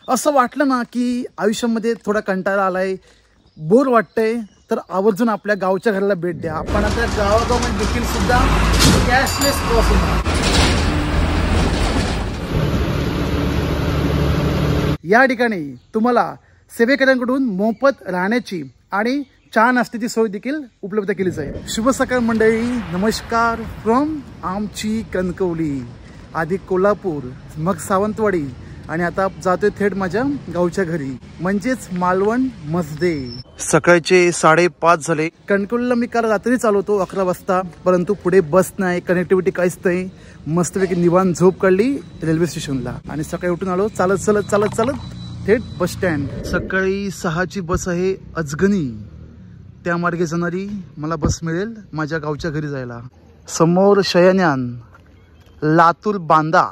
असं वाटलं ना की आयुष्यामध्ये थोडा कंटाळा आलाय, बोर वाटतंय, तर आवर्जून आपल्या गावच्या घराला भेट द्या. आपण आता गावागावामध्ये देखील सुद्धा कॅशलेस प्रवास होणार. या ठिकाणी तुम्हाला सेवेकऱ्यांकडून मोफत राहण्याची आणि चहा नाश्त्याची सोय देखील उपलब्ध केली जाईल. शुभ सकाळ मंडळी, नमस्कार फ्रॉम आमची कणकवली, आधी कोल्हापूर, मग सावंतवाडी आणि आता जातोय थेट माझ्या गावच्या घरी, म्हणजेच मालवण मसदे. सकाळचे 5:30 झाले. कणकवलीला मी काल रात्री चालवतो 11 वाजता, परंतु पुढे बस नाही, कनेक्टिव्हिटी काहीच नाही. मस्तपैकी निवांत झोप काढली रेल्वे स्टेशनला आणि सकाळी उठून आलो चालत चालत चालत चालत थेट बस स्टँड. सकाळी 6ची बस आहे अजगणी, त्या मार्गे जाणारी मला बस मिळेल माझ्या गावच्या घरी जायला. समोर शयन्यान, लातूर बांदा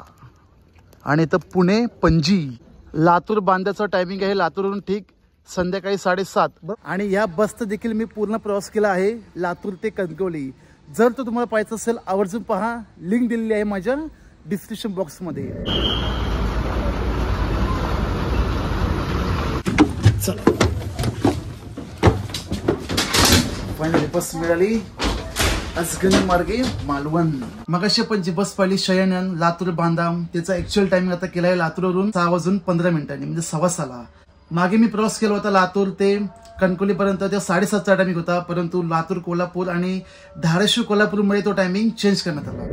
आणि इथं पुणे पणजी. लातूर बांद्याचा टायमिंग आहे लातूरवरून ठीक संध्याकाळी 7:30. आणि या बसचा देखील मी पूर्ण प्रवास केला आहे लातूर ते कणकवली. जर तो तुम्हाला पाहायचं असेल आवर्जून पहा, लिंक दिलेली आहे माझ्या डिस्क्रिप्शन बॉक्समध्ये. चला फायनली बस मिळाली अजगणी मार्गे मालवण. मगाशी आपण जी बस पाहिली शयन्यान लातूर बांदा, त्याचा ऍक्च्युअल टाइमिंग आता केला आहे लातूरवरून 6:15 म्हणजे 6:15. मागे मी प्रवास केला होता लातूर ते कणकवली पर्यंत, त्या 7:30चा टायमिंग होता, परंतु लातूर कोल्हापूर आणि धाराशिव कोल्हापूरमुळे तो टायमिंग चेंज करण्यात आला.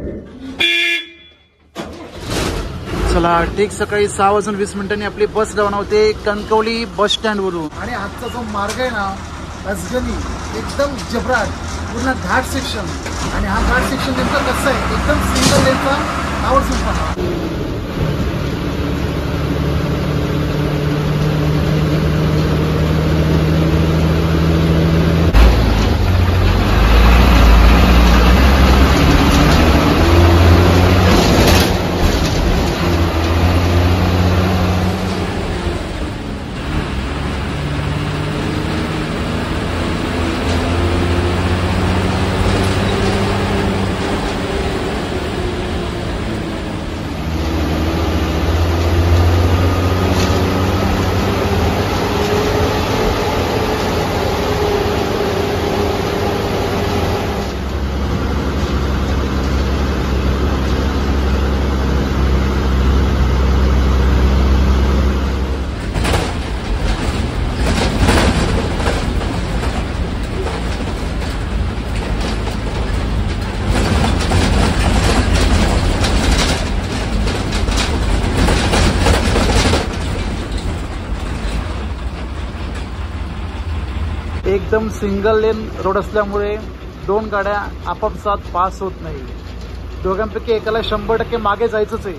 चला ठीक सकाळी 6:20 आपली बस रवाना होते कणकवली बस स्टँड वरून. आणि आजचा जो मार्ग आहे ना अजगणी, एकदम जबराट, पूर्ण घाट सेक्शन. आणि हा घाट सेक्शन नेमका कसा आहे, एकदम सिंगल लेनचा आवर्जून पहा. एकदम सिंगल लेन रोड असल्यामुळे 2 गाड्या आपापसात पास होत नाही. दोघांपैकी एकाला 100% मागे जायचंच आहे.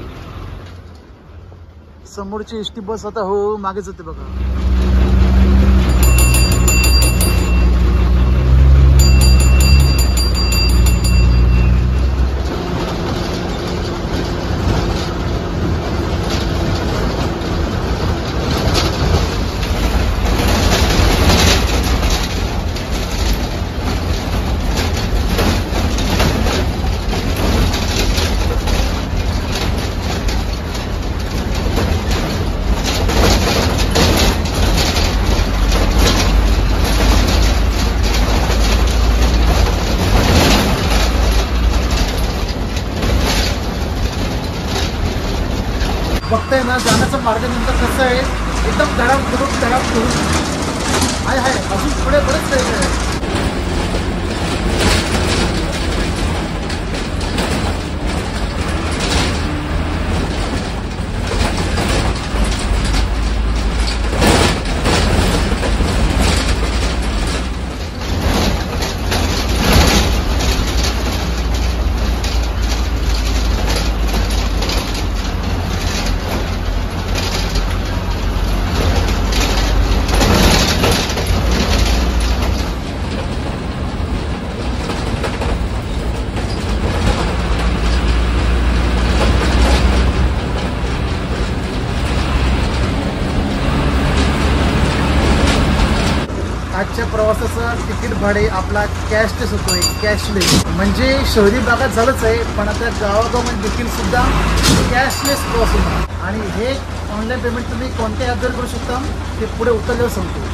समोरची एसटी बस आता हो मागे जाते बघा. बघताय ना जाण्याचा मार्ग नेमका कसा आहे, एकदम धडाम धडून आहे. अजून पुढे बरेच काही आहे. आजच्या प्रवासाचं तिकीट भाडे आपला कॅशलेस होतोय, कॅशलेस. म्हणजे शहरी भागात झालंच आहे, पण आता गावागावामध्ये देखील सुद्धा कॅशलेस प्रवास होणार. आणि हे ऑनलाईन पेमेंट तुम्ही कोणत्या ॲपद्वारे करू शकता ते पुढे उतरल्यावर सांगतो.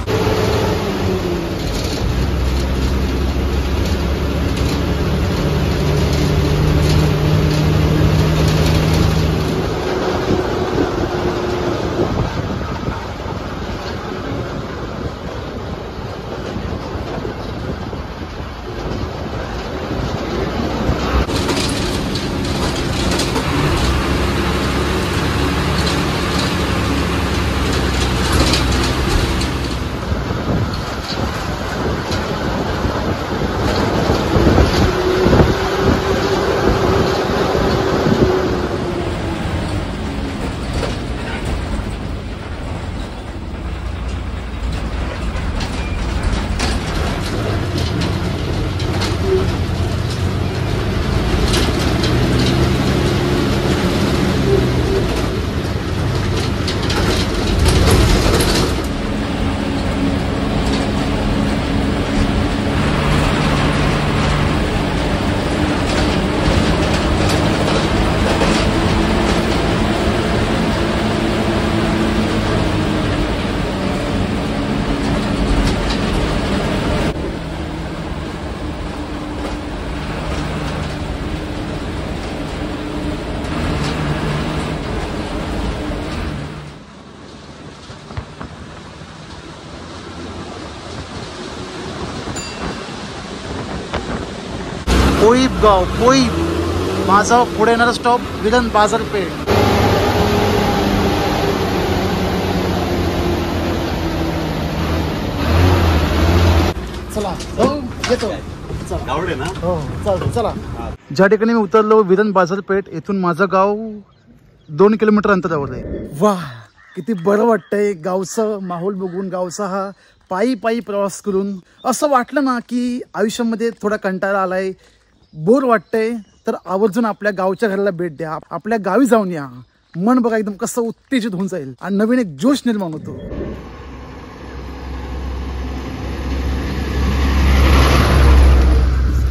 पोईप गाव, पोईप. माझा पुढे येणारा स्टॉप विलन बाजारपेठ. चला येतो. चला. ज्या ठिकाणी मी उतरलो विलन बाजारपेठ, येथून माझं गाव 2 किलोमीटर अंतरावर आहे. वाह, किती बरं वाटतंय गावचं माहोल बघून, गावचा हा पायी पायी प्रवास करून. असं वाटलं ना की आयुष्यामध्ये थोडा कंटाळा आलाय, बोर वाटतंय, तर आवर्जून आपल्या गावच्या घराला भेट द्या. आपल्या गावी जाऊन या. मन बघा एकदम कसं उत्तेजित होऊन जाईल आणि नवीन एक जोश निर्माण होतो.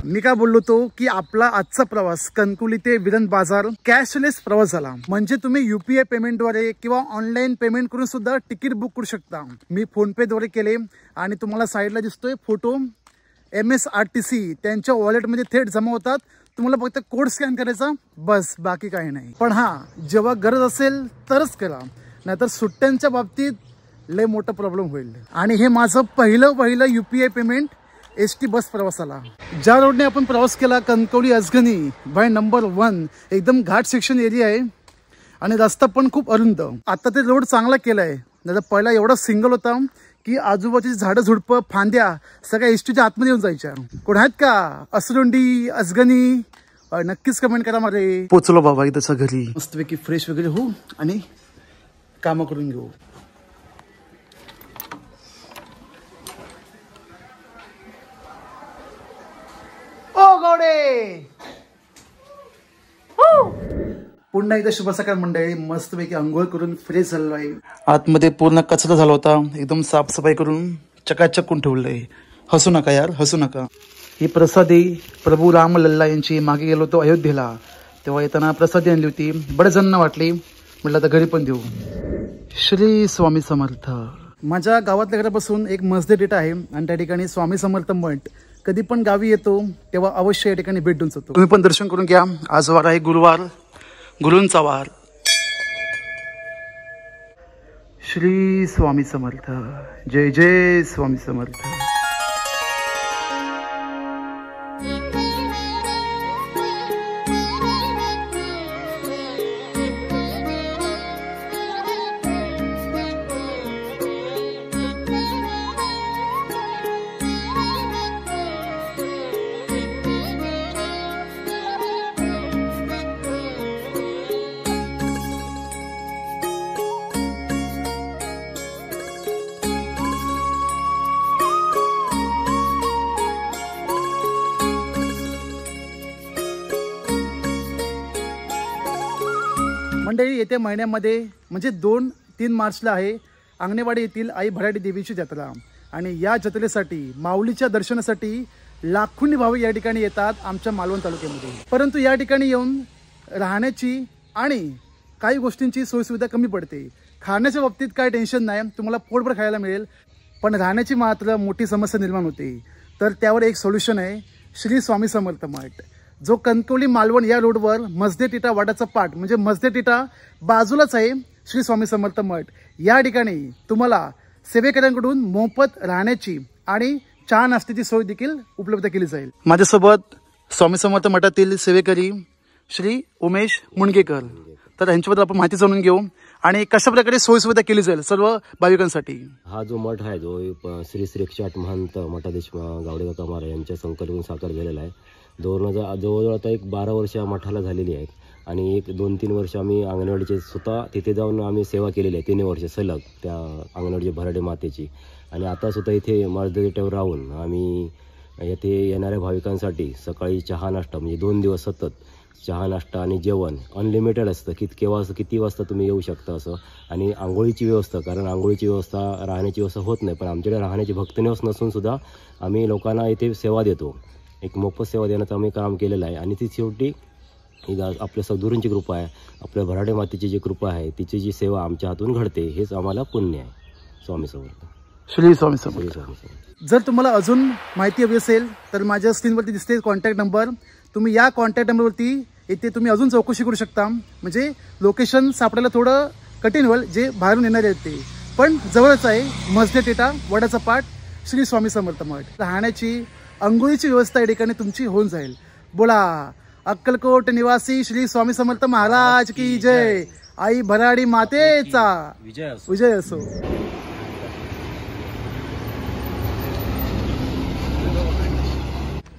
मी काय बोललो होतो की आपला आजचा प्रवास कणकवली ते विलन बाजार कॅशलेस प्रवास झाला. म्हणजे तुम्ही UPI पेमेंटद्वारे किंवा ऑनलाईन पेमेंट करून सुद्धा तिकीट बुक करू शकता. मी फोनपे द्वारे केले आणि तुम्हाला साईडला दिसतोय फोटो MSRTC त्यांच्या वॉलेटमध्ये थेट जमा होतात. तुम्हाला फक्त कोड स्कॅन करायचा, बस, बाकी काही नाही. पण हा, जेव्हा गरज असेल तरच करा, नाहीतर सुट्ट्यांच्या बाबतीत लय मोठा प्रॉब्लेम होईल. आणि हे माझं पहिलं UPI पेमेंट ST बस प्रवासाला. ज्या रोडने आपण प्रवास केला कणकवली अजगणी बाय नंबर 1, एकदम घाट सेक्शन एरिया आहे आणि रस्ता पण खूप अरुंद. आता ते रोड चांगला केलाय, नाही पहिला एवढा सिंगल होता की आजूबाजूची झाडं झुडपं फांद्या सगळ्या STच्या आतमध्ये येऊन जायच्या. कोण आहेत का असरुंडी अजगणी? नक्कीच कमेंट करा. मारे पोचलो बाबा इथं घरी, मस्तपैकी फ्रेश वगैरे होऊ आणि कामं करून घेऊ. ओ गौडे, पुन्हा एकदा शुभ सकाळ मंडळी. मस्तपैकी अंघोळ करून फ्रेश झालो आहे. आतमध्ये पूर्ण कचरा झाला होता, एकदम साफसफाई करून चकाचक करून ठेवलंय. हसू नका यार, हसू नका. ही प्रसादी प्रभू राम लल्ला यांची. मागे गेलो होतो अयोध्येला, तेव्हा येताना प्रसादी आणली होती. बरेच जणांना वाटली, म्हटलं आता घरी पण देऊ. श्री स्वामी समर्थ. माझ्या गावातल्या घरापासून एक मस्जिद डेट आहे आणि त्या ठिकाणी स्वामी समर्थ मठ. कधी पण गावी येतो तेव्हा अवश्य या ठिकाणी भेट देऊन जातो. तुम्ही पण दर्शन करून घ्या. आज वार आहे गुरुवार, गुरूंचा वार. श्री स्वामी समर्थ. जय जय स्वामी समर्थ. मंडळी, येत्या महिन्यामध्ये म्हणजे 2-3 मार्चला आहे अंगणेवाडी येथील आई भराडी देवीची जत्रा. आणि या जत्रेसाठी माऊलीच्या दर्शनासाठी लाखोंनी भाविक या ठिकाणी येतात आमच्या मालवण तालुक्यामध्ये। परंतु या ठिकाणी येऊन राहण्याची आणि काही गोष्टींची सोयीसुविधा कमी पडते। खाण्याच्या बाबतीत काय टेन्शन नाही, तुम्हाला पोटभर खायला मिळेल, पण राहण्याची मात्र मोठी समस्या निर्माण होते। तर त्यावर एक सोल्युशन आहे श्री स्वामी समर्थ मठ, जो कणकवली मालवण या रोडवर मसदे टिटा वाड्याचा पाट म्हणजे मसदे टिटा बाजूलाच आहे श्री स्वामी समर्थ मठ। या ठिकाणी तुम्हाला सेवेकऱ्यांकडून मोफत राहण्याची आणि चहा नाश्त्याची सोय देखील उपलब्ध केली जाईल। माझ्यासोबत स्वामी समर्थ मठातील सेवेकरी श्री उमेश मुणगेकर, तर यांच्याबद्दल आपण माहिती जाणून घेऊ आणि कशा प्रकारे सोयी सुविधा केली जाईल सर्व भाविकांसाठी। हा जो मठ आहे जो श्री 108 महंत मठाधीश गावडे कमार यांच्या संकल्पनेतून साकार झालेला आहे। जवळजवळ आता एक 12 वर्ष मठाला झालेली आहेत आणि एक 2-3 वर्ष आम्ही अंगणवाडीचे स्वतः तिथे जाऊन आम्ही सेवा केलेली आहे 3 वर्ष सलग त्या अंगणवाडीच्या भराडे मातेची। आणि आता सुद्धा इथे मळदेटेवर राहून आम्ही येथे येणाऱ्या भाविकांसाठी सकाळी चहा नाश्ता म्हणजे 2 दिवस सतत चहा नाश्ता आणि जेवण अनलिमिटेड असतं, किती वाजता तुम्ही येऊ शकता असं। आणि आंघोळीची व्यवस्था, कारण आंघोळीची व्यवस्था राहण्याची व्यवस्था होत नाही, पण आमच्याकडे राहण्याची भक्तनिवास नसून सुद्धा आम्ही लोकांना इथे सेवा देतो, एक मोफत सेवा देण्याचं आम्ही काम केलेलं आहे। आणि ती शेवटी आपल्या सद्गुरूंची कृपा आहे, आपल्या भराडे मातेची जी कृपा आहे तिची जी सेवा आमच्या हातून घडते हेच आम्हाला पुण्य आहे। स्वामी समर्थ, श्री स्वामी समर्थ। जर तुम्हाला अजून माहिती हवी असेल तर माझ्या स्क्रीनवरती दिसते कॉन्टॅक्ट नंबर, तुम्ही या कॉन्टॅक्ट नंबरवरती इथे तुम्ही अजून चौकशी करू शकता। म्हणजे लोकेशन सापडायला थोडं कठीण होईल जे बाहेरून येणारे आहेत ते, पण जवळच आहे मसदे टिटा वडाचा पाट श्री स्वामी समर्थ मठ। राहण्याची अंघोळीची व्यवस्था या ठिकाणी तुमची होऊन जाईल। बोला अक्कलकोट निवासी श्री स्वामी समर्थ महाराज की जय, आई भराडी मातेचा विजय असो।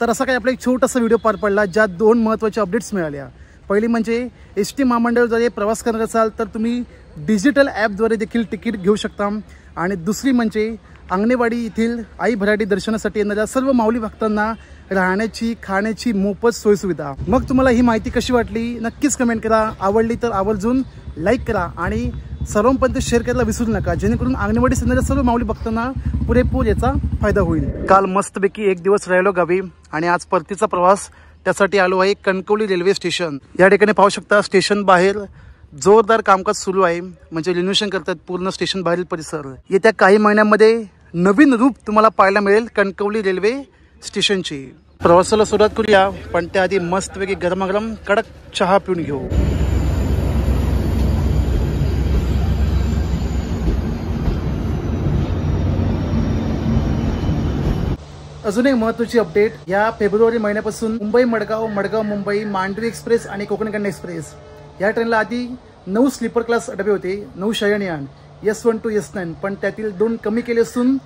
तर असा काही आपला एक छोटासा व्हिडिओ पार पडला ज्यात 2 महत्त्वाच्या अपडेट्स मिळाल्या। पहिली म्हणजे एसटी महामंडळाद्वारे प्रवास करणार असाल तर तुम्ही डिजिटल ॲपद्वारे देखील तिकीट घेऊ शकता, आणि दुसरी म्हणजे अंगणेवाडी येथील आई भराडी दर्शनासाठी येणाऱ्या सर्व माऊली भक्तांना राहण्याची खाण्याची मोफत सोयीसुविधा। मग तुम्हाला ही माहिती कशी वाटली नक्कीच कमेंट करा, आवडली तर आवर्जून लाईक करा आणि सर्वांपर्यंत शेअर करायला विसरू नका, जेणेकरून अंगणवाडी येणाऱ्या सर्व माऊली भक्तांना पुरेपूर याचा फायदा होईल। काल मस्तपैकी 1 दिवस राहिलो गावी आणि आज परतीचा प्रवास त्यासाठी आलो आहे कणकवली रेल्वे स्टेशन। या ठिकाणी पाहू शकता स्टेशन बाहेर जोरदार कामकाज सुरू आहे, म्हणजे रिनोव्हेशन करतात पूर्ण स्टेशन बाहेरील परिसर। येत्या काही महिन्यांमध्ये नवीन रूप तुम्हाला पाहायला मिळेल कणकवली रेल्वे स्टेशनची। प्रवासाला सुरुवात करूया, पण त्याआधी मस्तपैकी गरमागरम कडक चहा पिऊन घेऊ। अजून एक महत्त्वाची अपडेट, या फेब्रुवारी महिन्यापासून मुंबई मडगाव, मडगाव मुंबई, मांडवी एक्सप्रेस आणि कोकण कन्या एक्सप्रेस या ट्रेनला आधी 9 स्लीपर क्लास डबे होते, 9 शयनयान S1 to S9, पण त्यातील 2 कमी केले असून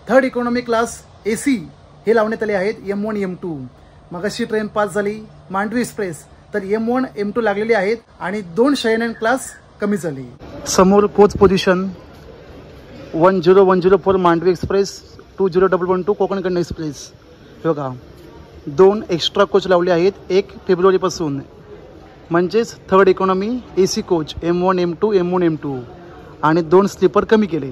3rd इकॉनॉमी क्लास AC हे लावण्यात आले आहेत M1 M2। मगाशी ट्रेन पास झाली मांडवी एक्सप्रेस, तर M1 M2 लागलेले आहेत आणि 2 शयनयान क्लास कमी झाले। समोर coach position 10104 Mandovi express, 20112 Konkan Kanya express. बघा 2 एक्स्ट्रा कोच लावले आहेत 1 फेब्रुवारीपासून, म्हणजेच 3rd economy AC coach M1 M2 M1 M2 आणि 2 स्लीपर कमी केले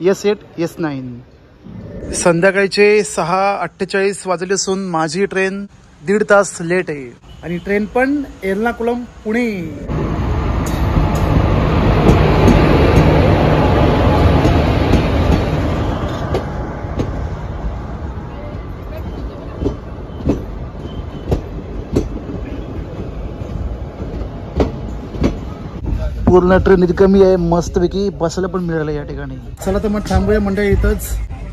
S8 S9। संध्याकाळचे 6:48 वाजले असून माझी ट्रेन 1.5 तास लेट आहे आणि ट्रेन पण एर्नाकुलम पुणे। पूर्ण ट्रेन रिकामी आहे, मस्तपैकी बसायला पण मिळालं या ठिकाणी। चला तर मग थांबूया मंडळी इथंच,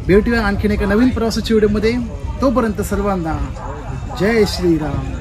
भेटूया आणखीन एका नवीन प्रवासाच्या व्हिडिओमध्ये। तोपर्यंत सर्वांना जय श्रीराम।